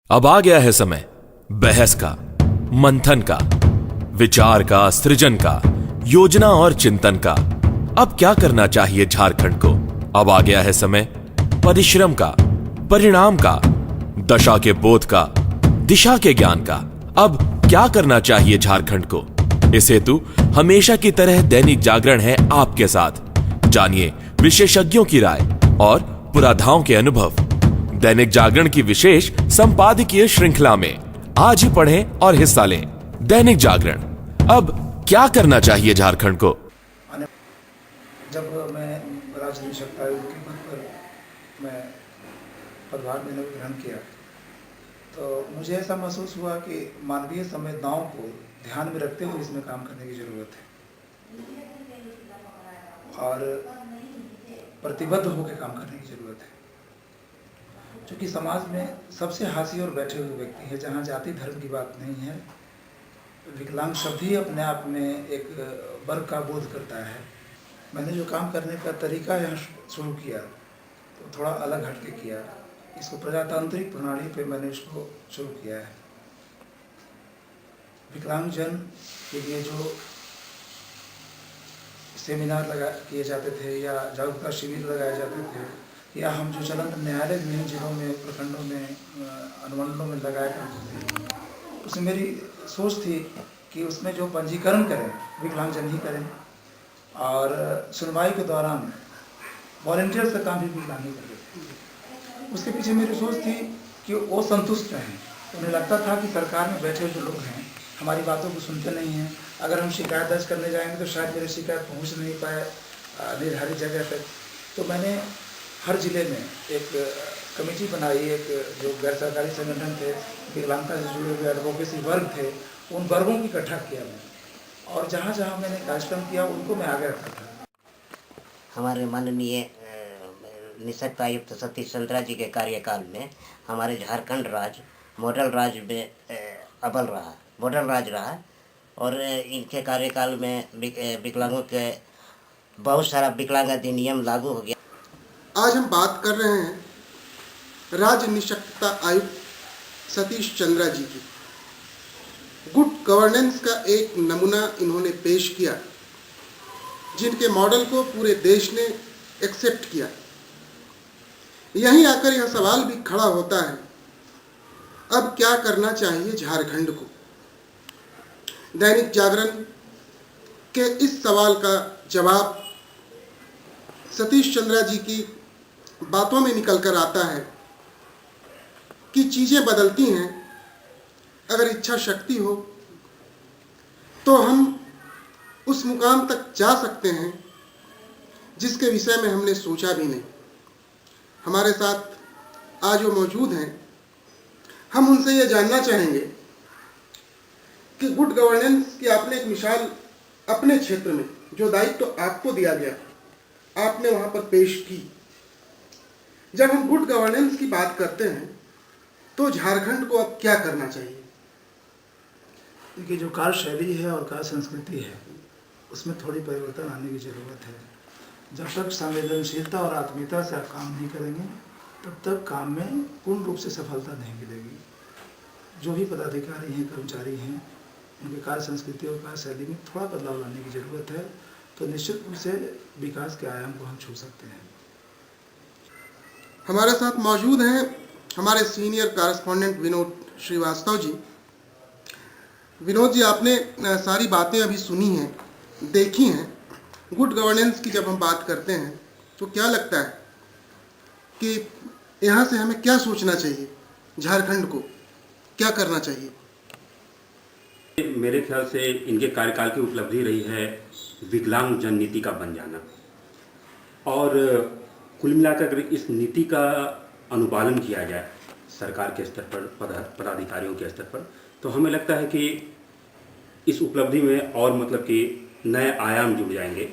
अब आ गया है समय बहस का, मंथन का, विचार का, सृजन का, योजना और चिंतन का। अब क्या करना चाहिए झारखंड को? अब आ गया है समय परिश्रम का, परिणाम का, दशा के बोध का, दिशा के ज्ञान का। अब क्या करना चाहिए झारखंड को? इस हेतु हमेशा की तरह दैनिक जागरण है आपके साथ। जानिए विशेषज्ञों की राय और पुराधाओं के अनुभव। दैनिक जागरण की विशेष संपादकीय श्रृंखला में आज ही पढ़ें और हिस्सा लें। दैनिक जागरण, अब क्या करना चाहिए झारखंड को? जब मैं राज्य निरीक्षक आयोग के पद पर मैं पदभार मैंने ग्रहण किया तो मुझे ऐसा महसूस हुआ कि मानवीय संवेदनाओं को ध्यान में रखते हुए इसमें काम करने की जरूरत है और प्रतिबद्ध होकर काम करने की जरूरत है। क्योंकि समाज में सबसे हाशिए और बैठे हुए व्यक्ति है, जहाँ जाति धर्म की बात नहीं है। विकलांग शब्द ही अपने आप में एक वर्ग का बोध करता है। मैंने जो काम करने का तरीका यहाँ शुरू किया तो थोड़ा अलग हटके किया। इसको प्रजातांत्रिक प्रणाली पे मैंने इसको शुरू किया है। विकलांगजन के लिए जो सेमिनार किए जाते थे या जागरूकता शिविर लगाए जाते थे या हम जो चलंत न्यायालय विभिन्न जिलों में, प्रखंडों में, अनुमंडलों में लगाया करते थे, उसमें मेरी सोच थी कि उसमें जो पंजीकरण करें विकलांगजन ही करें और सुनवाई के दौरान वॉलंटियर्स का काम भी विकलांग ही करें। उसके पीछे मेरी सोच थी कि वो संतुष्ट रहें। उन्हें लगता था कि सरकार में बैठे जो लोग हैं हमारी बातों को सुनते नहीं हैं। अगर हम शिकायत दर्ज करने जाएंगे तो शायद मेरी शिकायत पहुंच नहीं पाए निर्धारित जगह तक। तो मैंने हर जिले में एक कमेटी बनाई, एक जो गैर सरकारी संगठन थे, विकलांगता से जुड़े हुए एडवोकेसी वर्ग थे, उन वर्गों को इकट्ठा किया मैंने और जहाँ जहाँ मैंने कार्यक्रम किया उनको मैं आगे रखा था। हमारे माननीय निःशक्त आयुक्त सतीश चंद्रा जी के कार्यकाल में हमारे झारखंड राज्य मॉडल राज्य में मॉडल राज्य रहा और इनके कार्यकाल में विकलांगों के बहुत सारा विकलांग अधिनियम लागू हो गया। आज हम बात कर रहे हैं राज्य निःशक्तता आयुक्त सतीश चंद्रा जी की। गुड गवर्नेंस का एक नमूना इन्होंने पेश किया, जिनके मॉडल को पूरे देश ने एक्सेप्ट किया। यहीं आकर यह सवाल भी खड़ा होता है, अब क्या करना चाहिए झारखंड को? दैनिक जागरण के इस सवाल का जवाब सतीश चंद्रा जी की बातों में निकल कर आता है कि चीज़ें बदलती हैं। अगर इच्छा शक्ति हो तो हम उस मुकाम तक जा सकते हैं जिसके विषय में हमने सोचा भी नहीं। हमारे साथ आज वो मौजूद हैं। हम उनसे ये जानना चाहेंगे कि गुड गवर्नेंस की आपने एक मिसाल अपने क्षेत्र में जो दायित्व तो आपको दिया गया, आपने वहाँ पर पेश की। जब हम गुड गवर्नेंस की बात करते हैं तो झारखंड को अब क्या करना चाहिए? देखिए, जो कार्यशैली है और कार्य संस्कृति है उसमें थोड़ी परिवर्तन आने की ज़रूरत है। जब तक संवेदनशीलता और आत्मीयता से आप काम नहीं करेंगे तब तक काम में पूर्ण रूप से सफलता नहीं मिलेगी। जो भी पदाधिकारी हैं, कर्मचारी हैं, उनके कार्य संस्कृति और कार्यशैली में थोड़ा बदलाव लाने की ज़रूरत है, तो निश्चित रूप से विकास के आयाम को हम छू सकते हैं। हमारे साथ मौजूद हैं हमारे सीनियर कॉरेस्पॉन्डेंट विनोद श्रीवास्तव जी। विनोद जी, आपने सारी बातें अभी सुनी हैं, देखी हैं। गुड गवर्नेंस की जब हम बात करते हैं तो क्या लगता है कि यहाँ से हमें क्या सोचना चाहिए? झारखंड को क्या करना चाहिए? मेरे ख्याल से इनके कार्यकाल की उपलब्धि रही है विकलांग जन नीति का बन जाना और कुल मिलाकर इस नीति का अनुपालन किया जाए सरकार के स्तर पर, पदाधिकारियों के स्तर पर, तो हमें लगता है कि इस उपलब्धि में और मतलब कि नए आयाम जुड़ जाएंगे।